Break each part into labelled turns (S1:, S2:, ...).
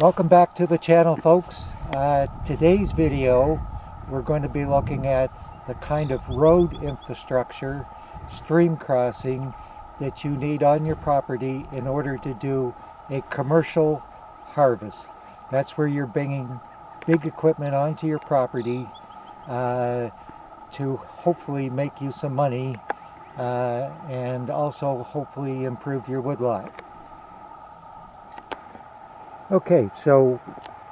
S1: Welcome back to the channel, folks. Today's video we're going to be looking at the kind of road infrastructure, stream crossing that you need on your property in order to do a commercial harvest. That's where you're bringing big equipment onto your property to hopefully make you some money and also hopefully improve your woodlot. Okay, so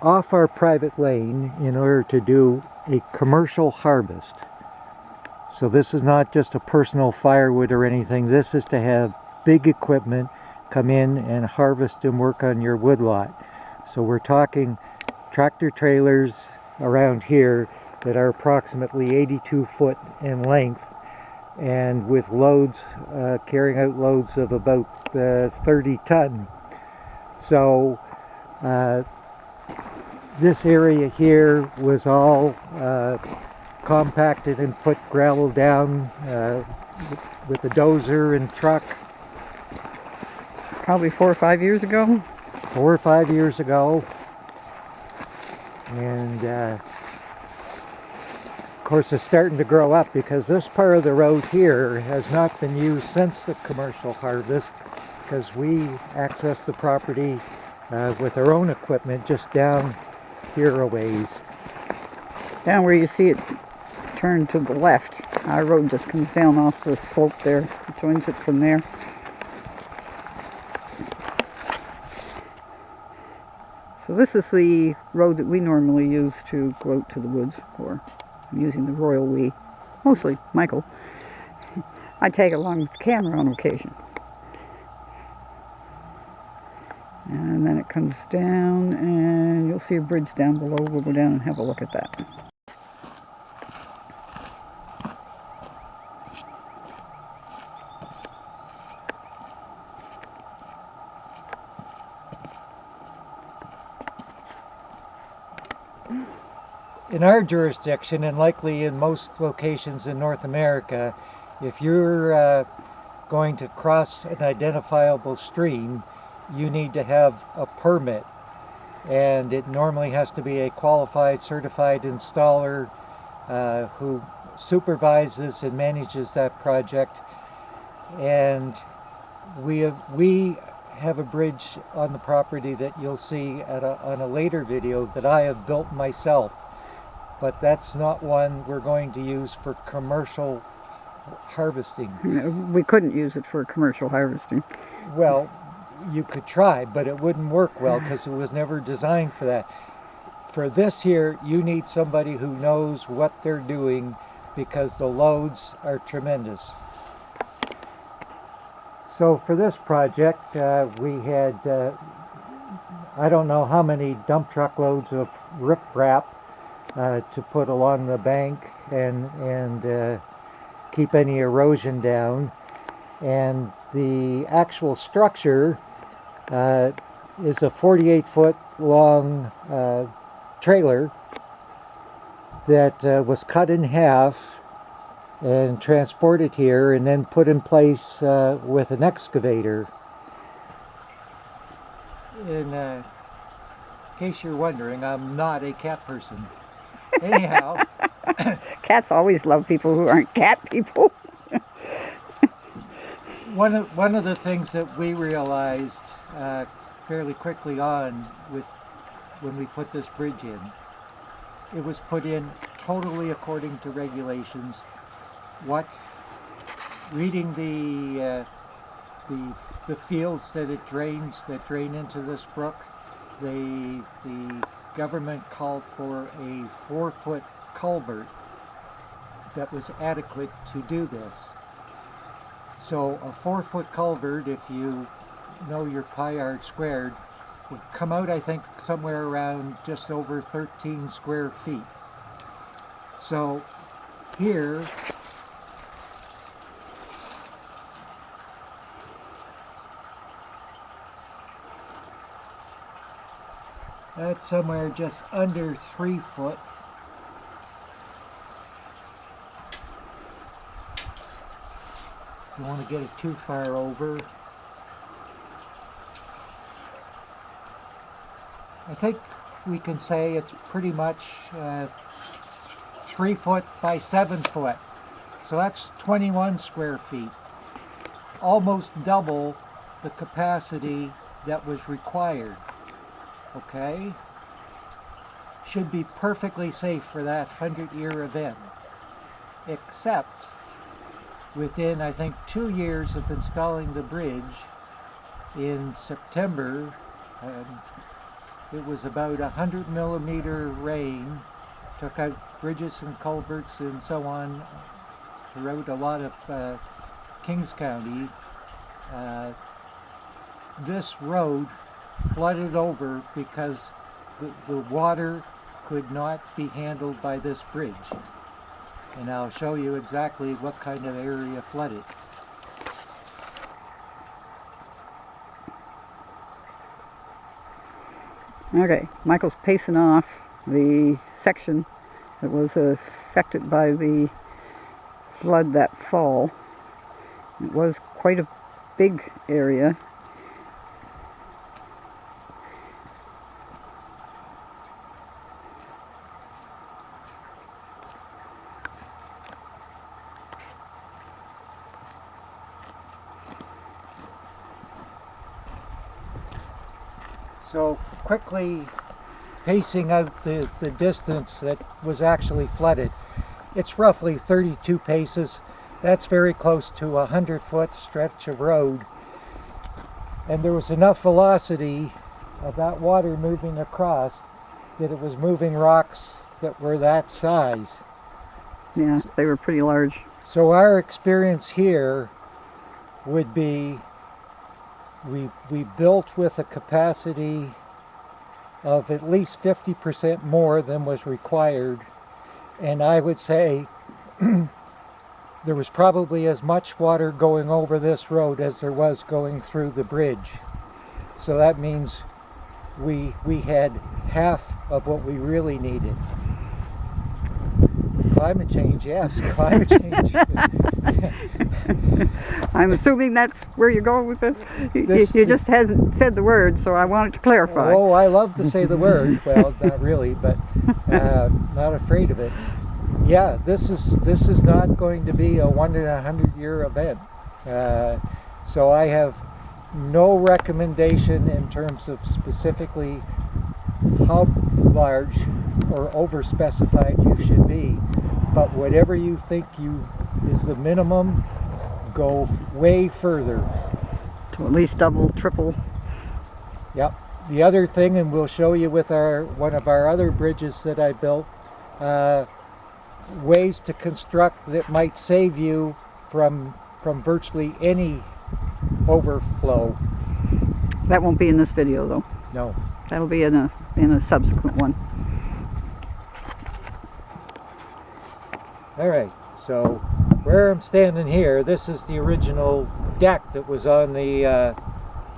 S1: off our private lane in order to do a commercial harvest. So this is not just a personal firewood or anything. This is to have big equipment come in and harvest and work on your woodlot. So we're talking tractor trailers around here that are approximately 82 foot in length and with loads, carrying out loads of about 30 ton. So this area here was all compacted and put gravel down with a dozer and truck.
S2: Probably 4 or 5 years ago.
S1: 4 or 5 years ago. And of course it's starting to grow up because this part of the road here has not been used since the commercial harvest, because we access the property with our own equipment just down here a ways.
S2: Down where you see it turn to the left, our road just comes down off the slope there. It joins it from there. So this is the road that we normally use to go out to the woods, or I'm using the royal we, mostly Michael. I take along with the camera on occasion. And then it comes down, and you'll see a bridge down below. We'll go down and have a look at that.
S1: In our jurisdiction, and likely in most locations in North America, if you're going to cross an identifiable stream, you need to have a permit, and it normally has to be a qualified, certified installer who supervises and manages that project. And we have a bridge on the property that you'll see on a later video that I have built myself, but that's not one we're going to use for commercial harvesting.
S2: We couldn't use it for commercial harvesting.
S1: Well, you could try, but it wouldn't work well because it was never designed for that. For this here, you need somebody who knows what they're doing because the loads are tremendous. So for this project, we had, I don't know how many dump truck loads of riprap to put along the bank and keep any erosion down. And the actual structure is a 48-foot long trailer that was cut in half and transported here and then put in place with an excavator. In case you're wondering, I'm not a cat person. Anyhow.
S2: Cats always love people who aren't cat people.
S1: One of the things that we realized fairly quickly on when we put this bridge in, it was put in totally according to regulations. Reading the fields that it drains, that drain into this brook, the government called for a 4-foot culvert that was adequate to do this. So a 4-foot culvert, if you know your pi r squared, would come out, I think, somewhere around just over 13 square feet. So here, that's somewhere just under 3 foot. You want to get it too far over. I think we can say it's pretty much 3 foot by 7 foot. So that's 21 square feet. Almost double the capacity that was required. Okay? Should be perfectly safe for that 100-year event. Except within, I think, 2 years of installing the bridge, in September, it was about 100 millimeter rain, took out bridges and culverts and so on throughout a lot of Kings County. This road flooded over because the water could not be handled by this bridge. And I'll show you exactly what kind of area flooded.
S2: Okay, Michael's pacing off the section that was affected by the flood that fall. It was quite a big area.
S1: So quickly pacing out the distance that was actually flooded. It's roughly 32 paces. That's very close to a 100-foot stretch of road. And there was enough velocity of that water moving across that it was moving rocks that were that size.
S2: Yeah, they were pretty large.
S1: So our experience here would be we built with a capacity of at least 50% more than was required, and I would say there was probably as much water going over this road as there was going through the bridge. So that means we had half of what we really needed. Climate change, yes, climate change.
S2: I'm assuming that's where you're going with this? You just hasn't said the word, so I wanted to clarify.
S1: Oh, I love to say the word. Well, not really, but not afraid of it. Yeah, this is not going to be a 1 in 100-year event. So I have no recommendation in terms of specifically how large or over-specified you should be. But whatever you think is the minimum, go way further.
S2: To at least double, triple.
S1: Yep. The other thing, and we'll show you with one of our other bridges that I built, ways to construct that might save you from virtually any overflow.
S2: That won't be in this video, though.
S1: No.
S2: That'll be in a subsequent one.
S1: All right, so where I'm standing here, this is the original deck that was on the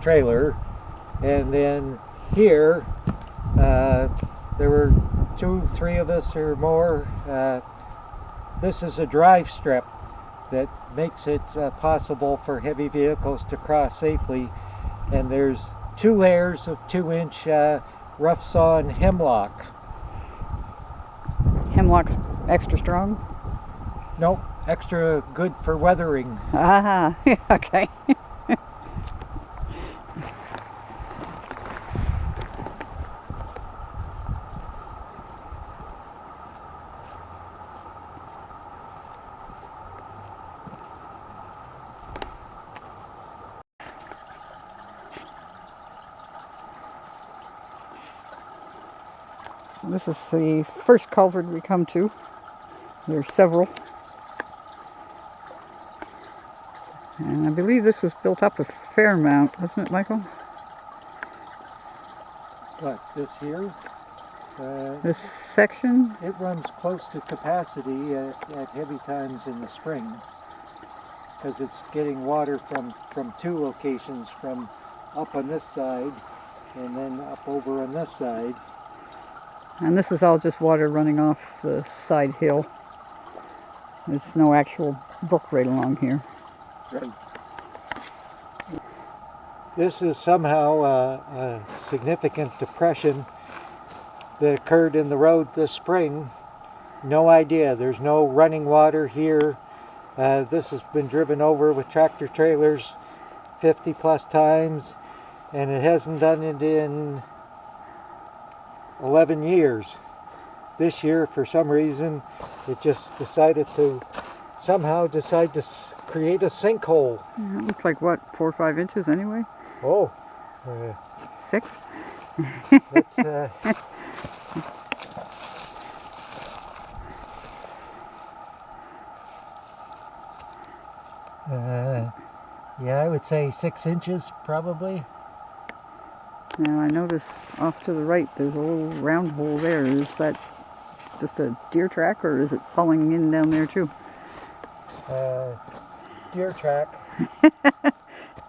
S1: trailer, and then here there were 2-3 of us or more. This is a drive strip that makes it possible for heavy vehicles to cross safely, and there's 2 layers of 2-inch rough sawn hemlock.
S2: Hemlock's extra strong?
S1: Nope, extra good for weathering.
S2: Ah, okay. So this is the first culvert we come to. There are several. And I believe this was built up a fair amount, wasn't it, Michael?
S1: What, this here?
S2: This section?
S1: It runs close to capacity at heavy times in the spring, because it's getting water from 2 locations, from up on this side and then up over on this side.
S2: And this is all just water running off the side hill. There's no actual brook right along here.
S1: Right. This is somehow a significant depression. that occurred in the road this spring. No idea. There's no running water here. This has been driven over with tractor trailers 50 plus times, and it hasn't done it in 11 years. This year, for some reason, it just decided to create a sinkhole.
S2: Yeah, it looks like what, 4 or 5 inches anyway?
S1: Oh,
S2: 6?
S1: that's yeah, I would say 6 inches probably.
S2: Now I notice off to the right there's a little round hole there. Is that just a deer track, or is it falling in down there too?
S1: Deer track.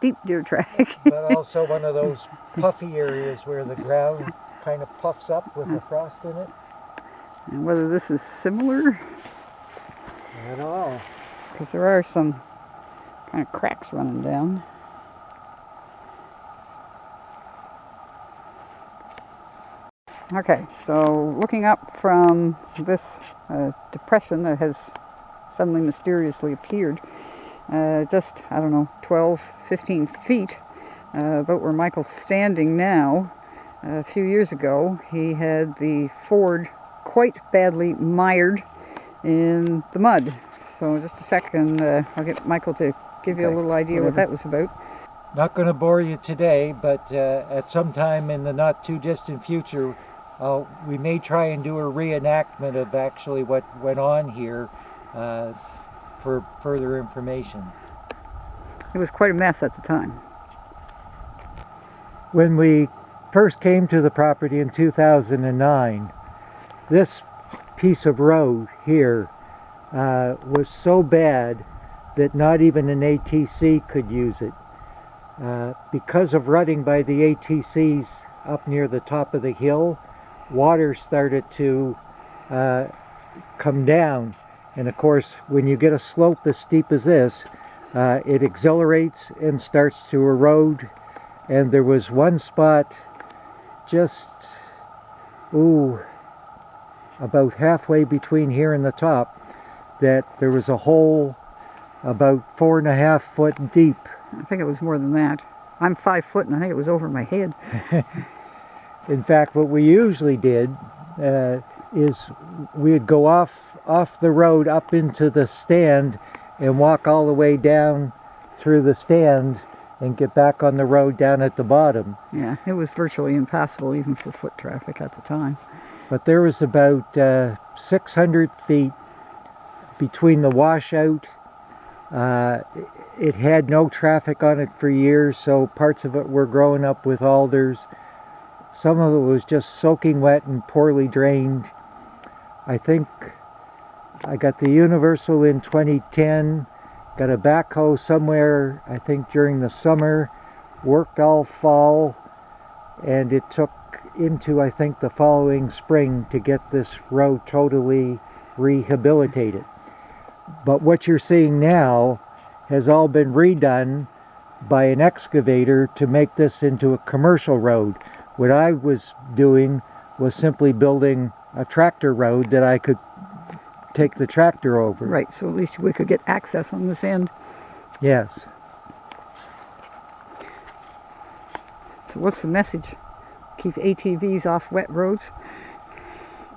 S2: Deep deer track.
S1: But also one of those puffy areas where the ground kind of puffs up with the frost in it.
S2: And whether this is similar,
S1: I don't know.
S2: because there are some kind of cracks running down. Okay, so looking up from this depression that has suddenly mysteriously appeared, just, I don't know, 12, 15 feet, about where Michael's standing now. A few years ago, he had the ford quite badly mired in the mud. So just a second, I'll get Michael to give you a little idea what that was about.
S1: Not going to bore you today, but at some time in the not too distant future, we may try and do a reenactment of actually what went on here for further information.
S2: It was quite a mess at the time.
S1: When we first came to the property in 2009, this piece of road here was so bad that not even an ATC could use it. Because of rutting by the ATCs up near the top of the hill, water started to come down, and of course when you get a slope as steep as this, it accelerates and starts to erode. And there was one spot just about halfway between here and the top that there was a hole about 4.5 foot deep.
S2: I think it was more than that. I'm 5 foot and I think it was over my head.
S1: In fact, what we usually did is we'd go off the road up into the stand and walk all the way down through the stand and get back on the road down at the bottom.
S2: Yeah, it was virtually impassable even for foot traffic at the time.
S1: But there was about 600 feet between the washout. It had no traffic on it for years, so parts of it were growing up with alders. Some of it was just soaking wet and poorly drained. I think I got the Universal in 2010, got a backhoe somewhere, I think during the summer, worked all fall, and it took into, I think, the following spring to get this road totally rehabilitated. But what you're seeing now has all been redone by an excavator to make this into a commercial road. What I was doing was simply building a tractor road that I could take the tractor over.
S2: Right, so at least we could get access on this end.
S1: Yes.
S2: So what's the message? Keep ATVs off wet roads?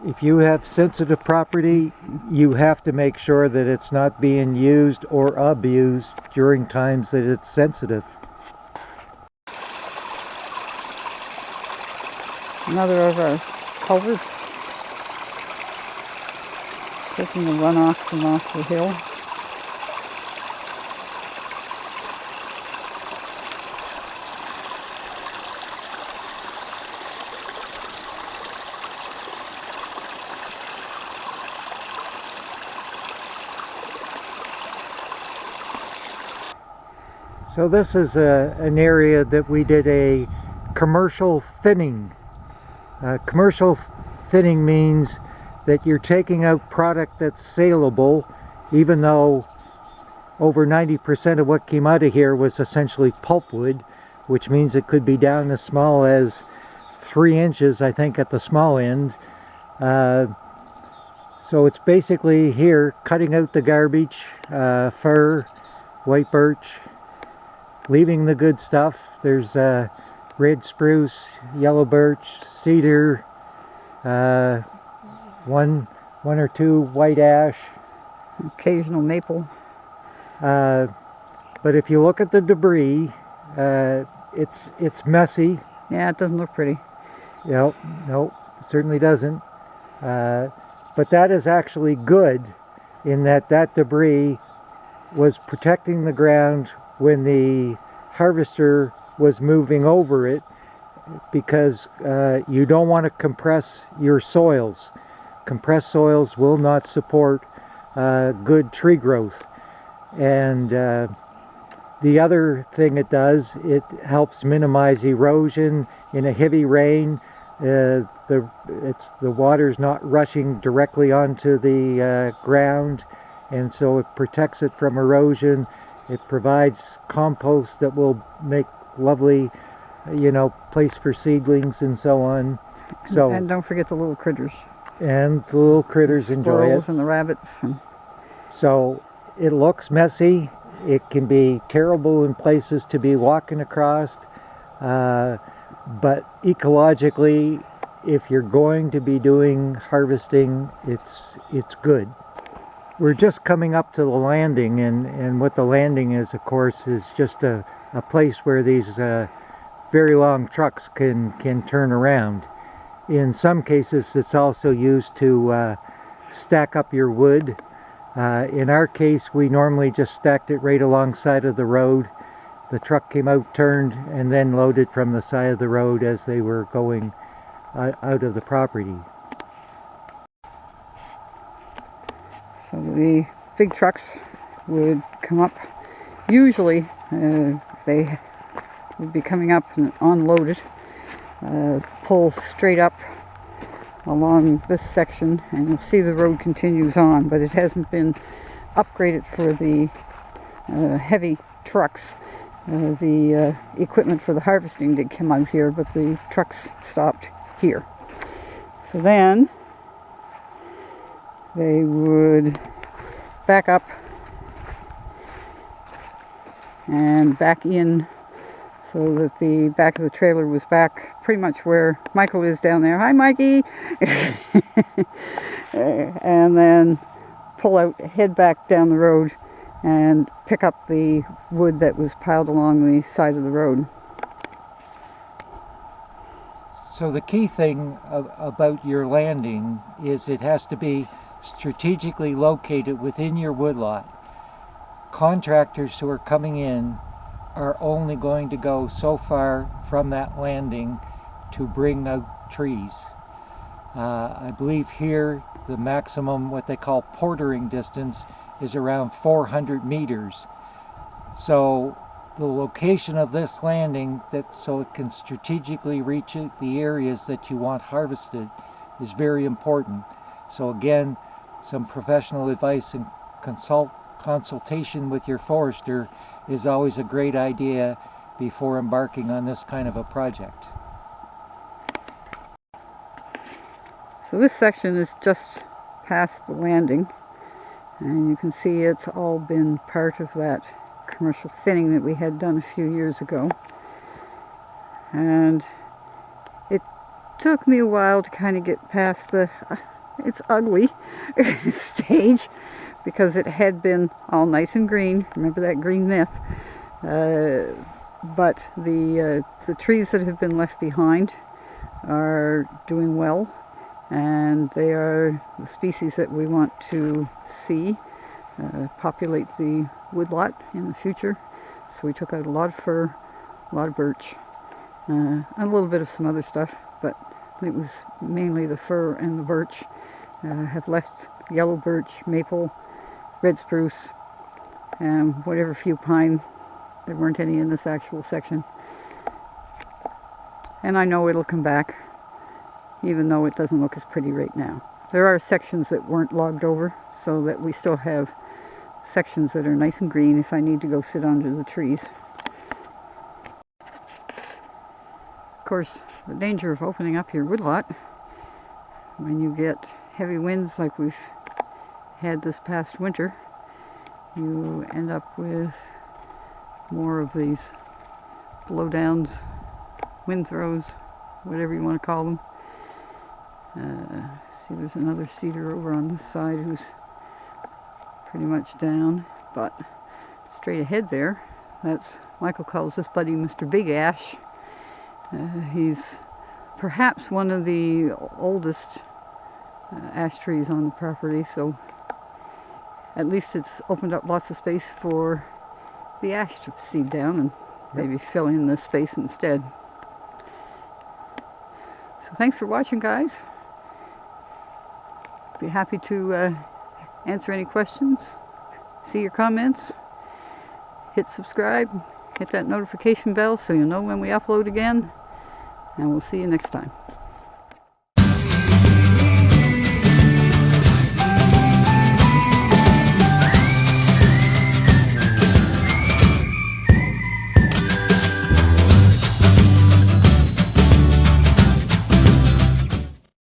S1: If you have sensitive property, you have to make sure that it's not being used or abused during times that it's sensitive.
S2: Another of our culverts, taking the runoff from off the hill.
S1: So this is an area that we did a commercial thinning. Commercial thinning means that you're taking out product that's saleable, even though over 90% of what came out of here was essentially pulpwood, which means it could be down as small as 3 inches, I think, at the small end. So it's basically here cutting out the garbage, fir, white birch, leaving the good stuff. There's red spruce, yellow birch, cedar, one or two white ash.
S2: Occasional maple.
S1: But if you look at the debris, it's messy.
S2: Yeah, it doesn't look pretty.
S1: Nope, it certainly doesn't. But that is actually good in that debris was protecting the ground when the harvester was moving over it, because you don't want to compress your soils. Compressed soils will not support good tree growth. And the other thing it does, it helps minimize erosion in a heavy rain. The water's not rushing directly onto the ground, and so it protects it from erosion. It provides compost that will make lovely, place for seedlings and so on. So,
S2: and don't forget the little critters.
S1: And the little critters enjoy it.
S2: Squirrels and the rabbits.
S1: So it looks messy. It can be terrible in places to be walking across. But ecologically, if you're going to be doing harvesting, it's good. We're just coming up to the landing, and what the landing is, of course, is just a place where these very long trucks can turn around. In some cases, it's also used to stack up your wood. In our case, we normally just stacked it right alongside of the road. The truck came out, turned, and then loaded from the side of the road as they were going out of the property.
S2: So the big trucks would come up. Usually they would be coming up and unloaded, pull straight up along this section, and you'll see the road continues on, but it hasn't been upgraded for the heavy trucks. The equipment for the harvesting did come out here, but the trucks stopped here. So then they would back up and back in, so that the back of the trailer was back pretty much where Michael is down there. Hi, Mikey! And then pull out, head back down the road, and pick up the wood that was piled along the side of the road.
S1: So the key thing about your landing is it has to be strategically located within your woodlot. Contractors who are coming in are only going to go so far from that landing to bring out trees. I believe here the maximum, what they call portering distance, is around 400 meters. So the location of this landing, so it can strategically reach the areas that you want harvested, is very important. So again, some professional advice and consultation with your forester is always a great idea before embarking on this kind of a project.
S2: So this section is just past the landing, and you can see it's all been part of that commercial thinning that we had done a few years ago. And it took me a while to kind of get past the it's ugly stage, because it had been all nice and green. Remember that green myth? But the trees that have been left behind are doing well, and they are the species that we want to see populate the woodlot in the future. So we took out a lot of fir, a lot of birch, and a little bit of some other stuff, but it was mainly the fir and the birch. Have left yellow birch, maple, red spruce, and whatever few pine. There weren't any in this actual section. And I know it'll come back, even though it doesn't look as pretty right now. There are sections that weren't logged over, so that we still have sections that are nice and green if I need to go sit under the trees. course, the danger of opening up your woodlot when you get heavy winds like we've had this past winter, you end up with more of these blowdowns, wind throws, whatever you want to call them. See, there's another cedar over on this side who's pretty much down, but straight ahead there, that's, Michael calls this buddy Mr. Big Ash. He's perhaps one of the oldest ash trees on the property, so at least it's opened up lots of space for the ash to seed down and maybe fill in this space instead. So thanks for watching, guys. Be happy to answer any questions, see your comments, hit subscribe, hit that notification bell so you'll know when we upload again, and we'll see you next time.